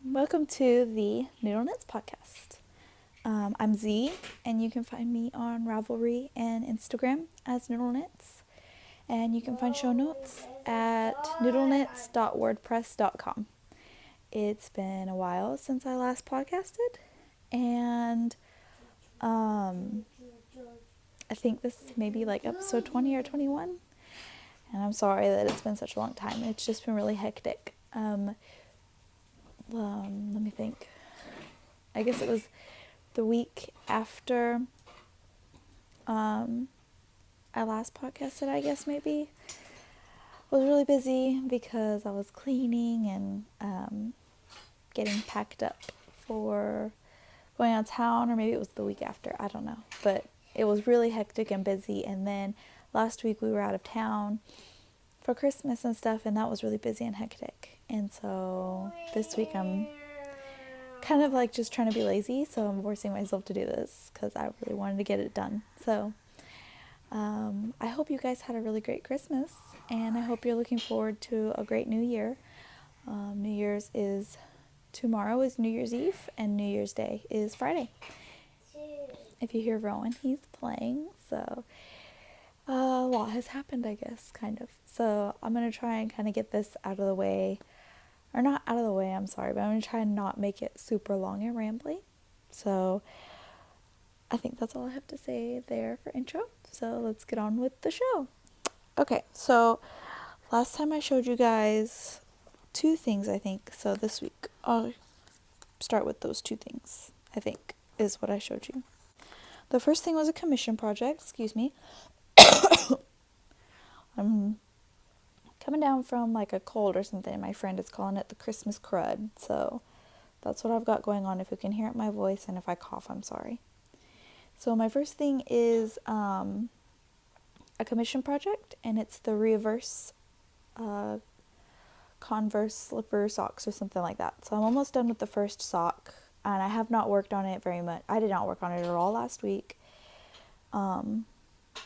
Welcome to the NoodlKnits podcast. I'm Z, and you can find me on Ravelry and Instagram as NoodlKnits. And you can find show notes at noodleknits.wordpress.com. It's been a while since I last podcasted, and I think this is maybe like episode 20 or 21. And I'm sorry that it's been such a long time. It's just been really hectic. Let me think. I guess it was the week after I last podcasted, I guess maybe. I was really busy because I was cleaning and getting packed up for going out of town, or maybe it was the week after, I don't know. But it was really hectic and busy, and then last week we were out of town for Christmas and stuff, and that was really busy and hectic. And so this week I'm kind of like just trying to be lazy, so I'm forcing myself to do this because I really wanted to get it done. So I hope you guys had a really great Christmas, and I hope you're looking forward to a great new year. New Year's is tomorrow is New Year's Eve, and New Year's Day is Friday. If you hear Rowan, he's playing, so a lot has happened, I guess, kind of. So I'm going to try and kind of get this out of the way, or not out of the way, I'm sorry, but I'm going to try and not make it super long and rambly. So I think that's all I have to say there for intro. So let's get on with the show. Okay, so last time I showed you guys two things, I think. So this week I'll start with those two things, I think, is what I showed you. The first thing was a commission project, excuse me. I'm coming down from like a cold or something. My friend is calling it the Christmas crud. So that's what I've got going on. If you can hear it in my voice, and if I cough, I'm sorry. So my first thing is a commission project, and it's the reverse Converse slipper socks or something like that. So I'm almost done with the first sock, and I have not worked on it very much. I did not work on it at all last week.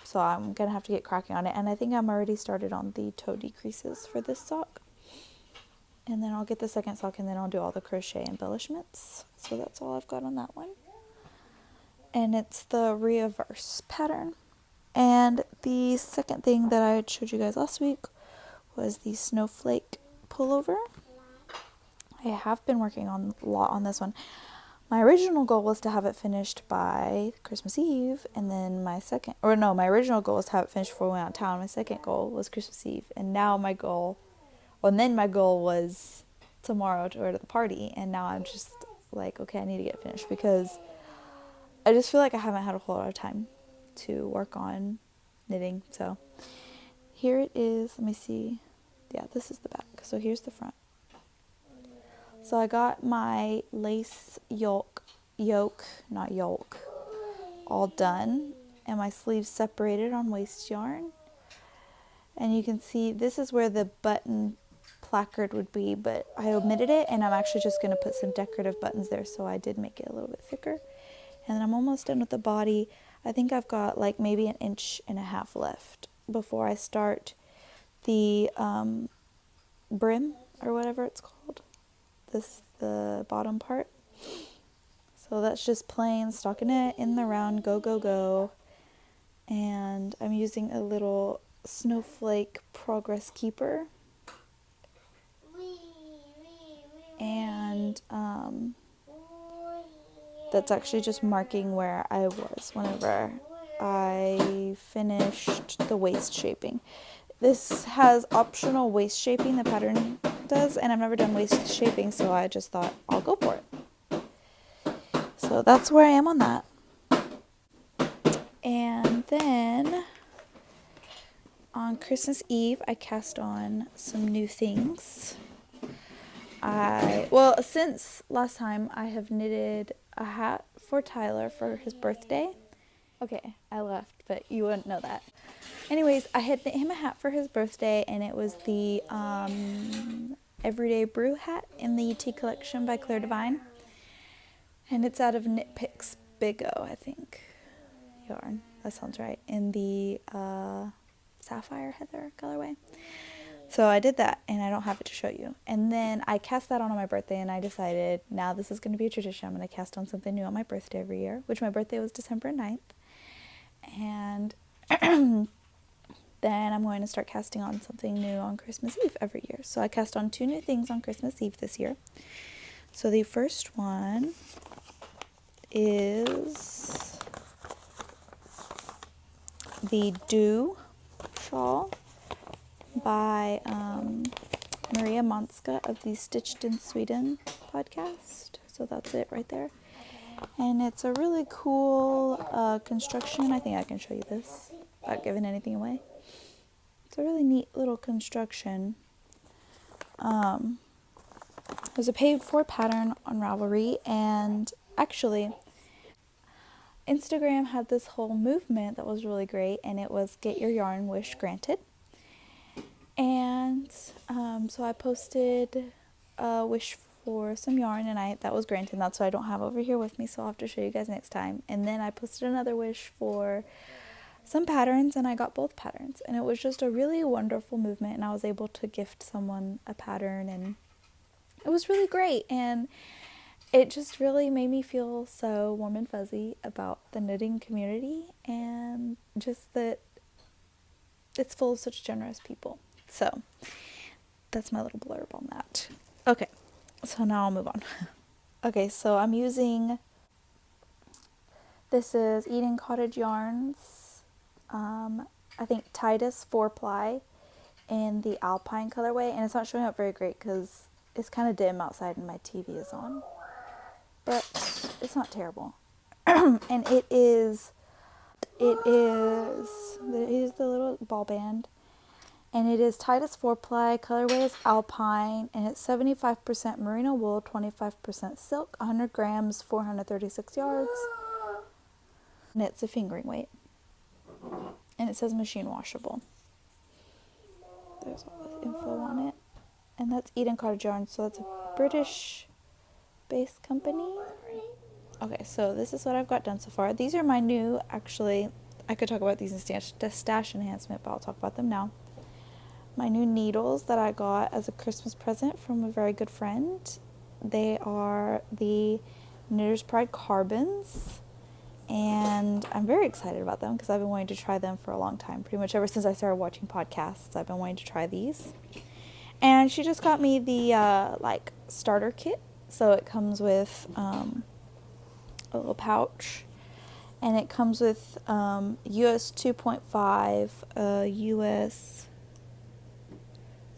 So I'm going to have to get cracking on it. And I think I'm already started on the toe decreases for this sock. And then I'll get the second sock, and then I'll do all the crochet embellishments. So that's all I've got on that one. And it's the reverse pattern. And the second thing that I showed you guys last week was the snowflake pullover. I have been working on a lot on this one. My original goal was to have it finished by Christmas Eve, and then my original goal was to have it finished before we went out of town. My second goal was Christmas Eve, and now my goal was tomorrow to go to the party, and now I'm just like, okay, I need to get it finished because I just feel like I haven't had a whole lot of time to work on knitting. So here it is. Let me see. Yeah, this is the back. So here's the front. So I got my lace yoke, all done, and my sleeves separated on waist yarn. And you can see this is where the button placard would be, but I omitted it, and I'm actually just going to put some decorative buttons there, so I did make it a little bit thicker. And then I'm almost done with the body. I think I've got like maybe 1.5 inches left before I start the brim, or whatever it's called. The bottom part. So that's just plain stockinette in the round, go, go, go. And I'm using a little snowflake progress keeper. And that's actually just marking where I was whenever I finished the waist shaping. This has optional waist shaping, the pattern does, and I've never done waist shaping, so I just thought I'll go for it. So that's where I am on that. And then on Christmas Eve, I cast on some new things. Since last time, I have knitted a hat for Tyler for his birthday. Okay, I left, but you wouldn't know that. Anyways, I had knit him a hat for his birthday, and it was the Everyday Brew hat in the Tea Collection by Claire Devine. And it's out of Knit Picks Big O, I think. Yarn. That sounds right. In the Sapphire Heather colorway. So I did that, and I don't have it to show you. And then I cast that on my birthday, and I decided now this is going to be a tradition. I'm going to cast on something new on my birthday every year, which my birthday was December 9th. And then I'm going to start casting on something new on Christmas Eve every year. So I cast on 2 new things on Christmas Eve this year. So the first one is the Dew shawl by Maria Monska of the Stitched in Sweden podcast. So that's it right there. And it's a really cool construction. I think I can show you this without giving anything away. It's a really neat little construction. There's a paid for pattern on Ravelry, and actually Instagram had this whole movement that was really great, and it was get your yarn wish granted. And so I posted a wish for some yarn, and that was granted. That's what I don't have over here with me, so I'll have to show you guys next time. And then I posted another wish for some patterns, and I got both patterns, and it was just a really wonderful movement, and I was able to gift someone a pattern, and it was really great, and it just really made me feel so warm and fuzzy about the knitting community, and just that it's full of such generous people. So that's my little blurb on that. Okay, so now I'll move on. Okay, so I'm using, this is Eden Cottage Yarns, I think Titus 4-ply in the Alpine colorway, and it's not showing up very great because it's kind of dim outside and my TV is on, but it's not terrible. And here's the little ball band, and it is Titus 4-ply, colorway is Alpine, and it's 75% merino wool, 25% silk, 100 grams, 436 yards, and it's a fingering weight, and it says machine washable. There's all the info on it, and that's Eden Cottage Yarns, so that's a British based company. Okay, so this is what I've got done so far. These are my new, actually, I could talk about these in stash enhancement, but I'll talk about them now. My new needles that I got as a Christmas present from a very good friend. They are the Knitter's Pride Carbons, and I'm very excited about them because I've been wanting to try them for a long time. Pretty much ever since I started watching podcasts, I've been wanting to try these. And she just got me the starter kit. So it comes with a little pouch, and it comes with US 2.5, a US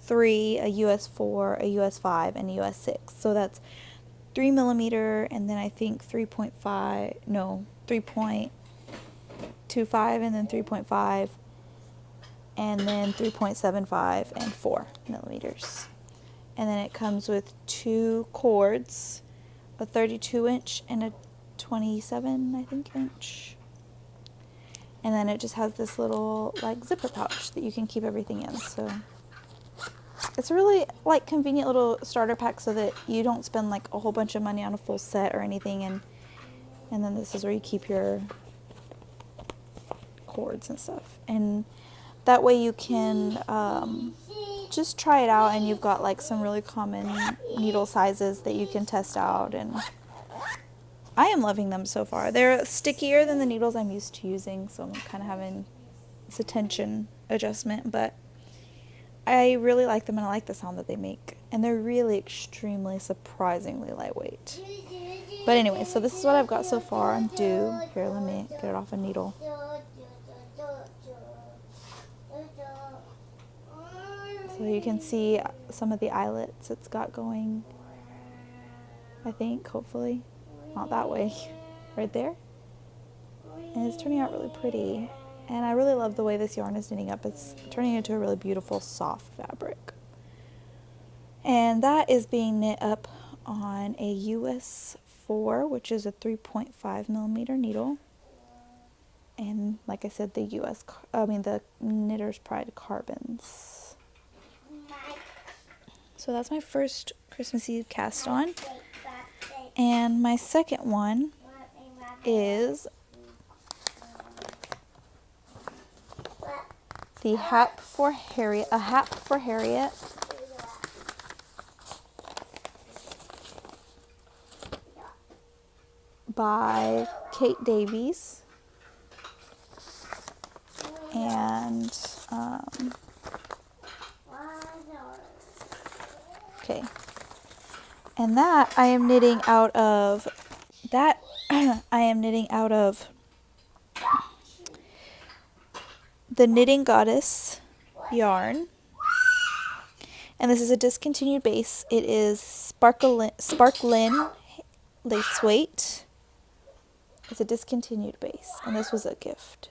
3, a US 4, a US 5, and a US 6. So that's 3 millimeter, and then I think 3.25, and then 3.5, and then 3.75 and 4 millimeters. And then it comes with 2 cords, a 32 inch and a 27, I think, inch. And then it just has this little zipper pouch that you can keep everything in. So it's a really convenient little starter pack so that you don't spend a whole bunch of money on a full set or anything. And then this is where you keep your cords and stuff. And that way you can just try it out, and you've got some really common needle sizes that you can test out, and I am loving them so far. They're stickier than the needles I'm used to using, so I'm kind of having this tension adjustment, but I really like them, and I like the sound that they make, and they're really extremely surprisingly lightweight. But anyway, so this is what I've got so far on Dew. Here, let me get it off a needle. So you can see some of the eyelets it's got going, I think, hopefully. Not that way, right there. And it's turning out really pretty. And I really love the way this yarn is knitting up. It's turning into a really beautiful, soft fabric. And that is being knit up on a US 4, which is a 3.5 millimeter needle. And like I said, the Knitter's Pride Carbons. So that's my first Christmas Eve cast on. And my second one is the Hap for Harriet, A Hap for Harriet by Kate Davies. And, okay. And that I am knitting out of, the Knitting Goddess yarn. And this is a discontinued base. It is Sparklin lace weight. It's a discontinued base, and this was a gift.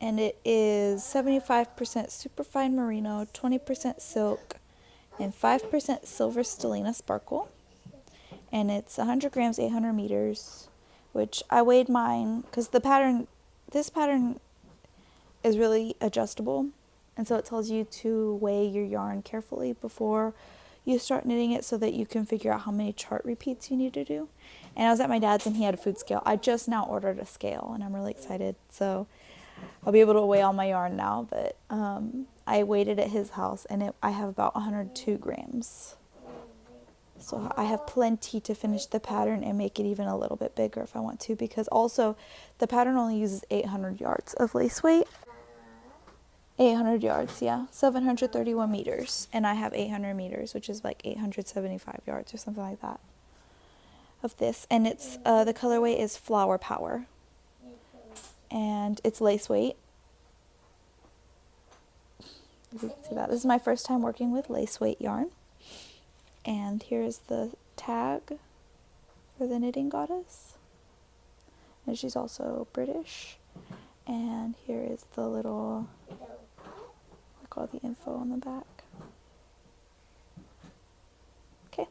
And it is 75% superfine merino, 20% silk, and 5% silver stellina sparkle. And it's 100 grams, 800 meters, which I weighed mine because this pattern is really adjustable. And so it tells you to weigh your yarn carefully before you start knitting it so that you can figure out how many chart repeats you need to do. And I was at my dad's and he had a food scale. I just now ordered a scale and I'm really excited. So I'll be able to weigh all my yarn now. But I weighed it at his house and I have about 102 grams. So I have plenty to finish the pattern and make it even a little bit bigger if I want to, because also the pattern only uses 800 yards of lace weight. 800 yards, yeah. 731 meters. And I have 800 meters, which is like 875 yards or something like that of this. And it's the colorway is Flower Power. And it's lace weight. If you can see that. This is my first time working with lace weight yarn. And here's the tag for the Knitting Goddess. And she's also British. And here is the little, like all the info on the back. Okay.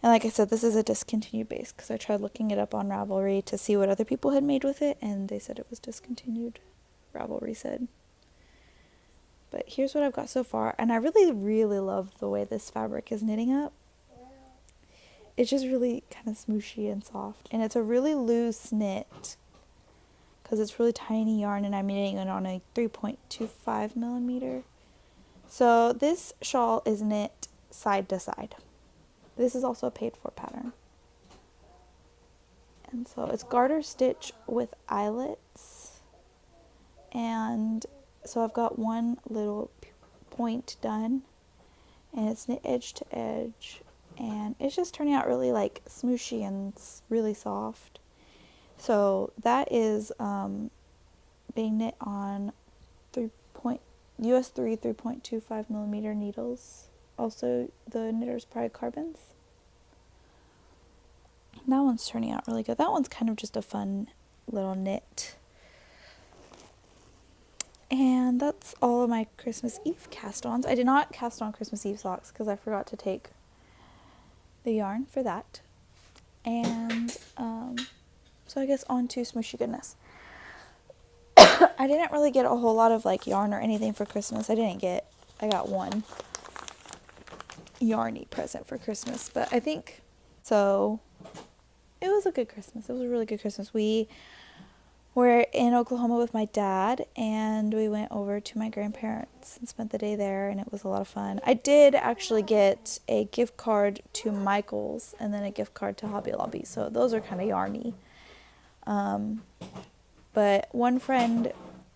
And like I said, this is a discontinued base because I tried looking it up on Ravelry to see what other people had made with it. And they said it was discontinued. Ravelry said. But here's what I've got so far. And I really, really love the way this fabric is knitting up. It's just really kind of smooshy and soft. And it's a really loose knit because it's really tiny yarn and I'm knitting it on a 3.25 millimeter. So this shawl is knit side to side. This is also a paid for pattern. And so it's garter stitch with eyelets. And so I've got one little point done and it's knit edge to edge and it's just turning out really like smooshy and really soft. So that is being knit on US 3.25 millimeter needles. Also the Knitter's Pride carbons. That one's turning out really good. That one's kind of just a fun little knit. And that's all of my Christmas Eve cast-ons. I did not cast on Christmas Eve socks because I forgot to take the yarn for that. And so I guess on to smooshy goodness. I didn't really get a whole lot of like yarn or anything for Christmas. I got one yarny present for Christmas. But I think, so it was a good Christmas. It was a really good Christmas. We're in Oklahoma with my dad, and we went over to my grandparents and spent the day there, and it was a lot of fun. I did actually get a gift card to Michael's and then a gift card to Hobby Lobby, so those are kind of yarny. But one friend,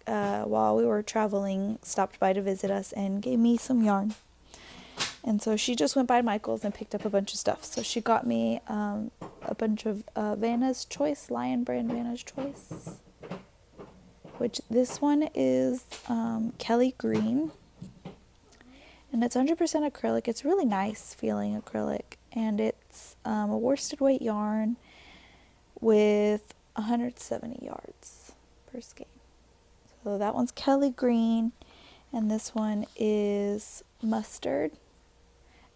while we were traveling, stopped by to visit us and gave me some yarn. And so she just went by Michael's and picked up a bunch of stuff. So she got me a bunch of Vanna's Choice, Lion brand Vanna's Choice. Which this one is Kelly Green. And it's 100% acrylic. It's really nice feeling acrylic. And it's a worsted weight yarn with 170 yards per skein. So that one's Kelly Green. And this one is Mustard.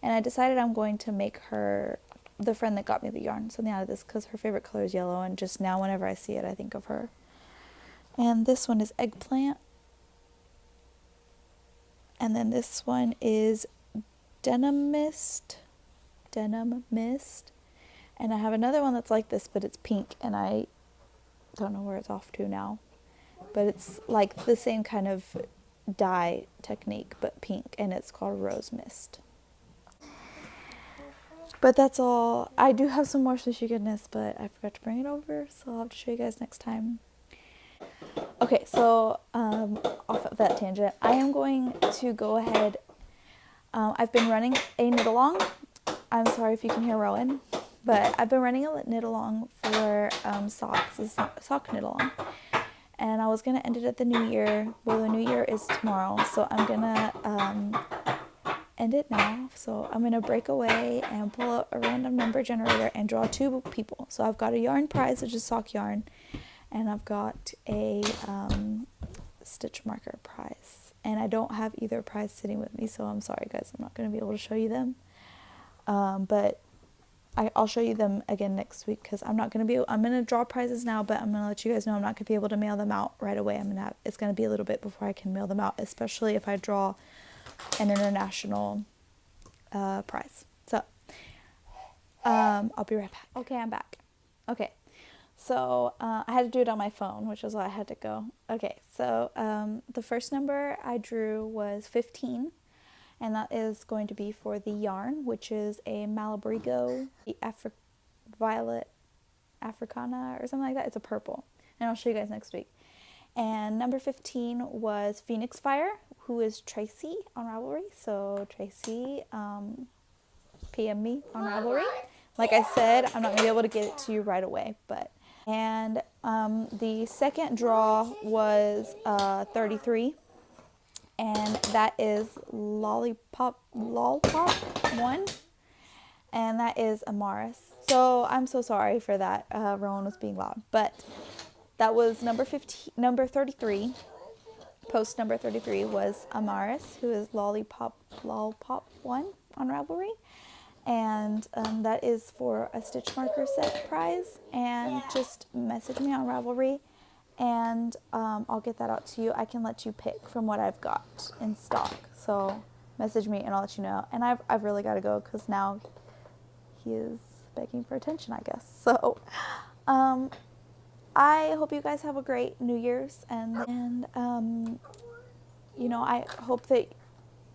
And I decided I'm going to make her, the friend that got me the yarn, something out of this because her favorite color is yellow. And just now whenever I see it, I think of her. And this one is Eggplant. And then this one is Denim Mist. And I have another one that's like this, but it's pink. And I don't know where it's off to now. But it's like the same kind of dye technique, but pink, and it's called Rose Mist. But that's all. I do have some more sushi goodness, but I forgot to bring it over, so I'll have to show you guys next time. Okay, so off of that tangent, I am going to go ahead. I've been running a knit along. I'm sorry if you can hear Rowan, but I've been running a knit along for socks, a sock knit along. And I was going to end it at the new year. Well, the new year is tomorrow, so I'm going to end it now. So I'm going to break away and pull out a random number generator and draw 2 people. So I've got a yarn prize, which is sock yarn, and I've got a stitch marker prize. And I don't have either prize sitting with me, so I'm sorry guys, I'm not going to be able to show you them. But I'll show you them again next week, because I'm going to draw prizes now, but I'm going to let you guys know I'm not going to be able to mail them out right away. It's going to be a little bit before I can mail them out, especially if I draw an international prize. So I'll be right back. Okay, I'm back. Okay, so I had to do it on my phone, which is why I had to go. Okay, so the first number I drew was 15, and that is going to be for the yarn, which is a Malabrigo Violet Africana or something like that. It's a purple, and I'll show you guys next week. And number 15 was Phoenix Fire, who is Tracy on Ravelry. So Tracy, PM me on Ravelry. Like I said, I'm not going to be able to get it to you right away, but. And the second draw was 33, and that is Lollipop 1, and that is Amaris. So I'm so sorry for that. Rowan was being loud, but that was number 33. Post number 33 was Amaris, who is Lollipop 1 on Ravelry. And that is for a stitch marker set prize. And just message me on Ravelry, and I'll get that out to you. I can let you pick from what I've got in stock. So message me and I'll let you know. And I've really got to go, because now he is begging for attention, I guess. So I hope you guys have a great New Year's, and you know, I hope that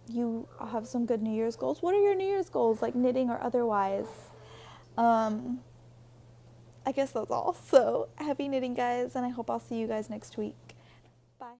you have some good New Year's goals. What are your New Year's goals, like knitting or otherwise? I guess that's all. So happy knitting, guys, and I hope I'll see you guys next week.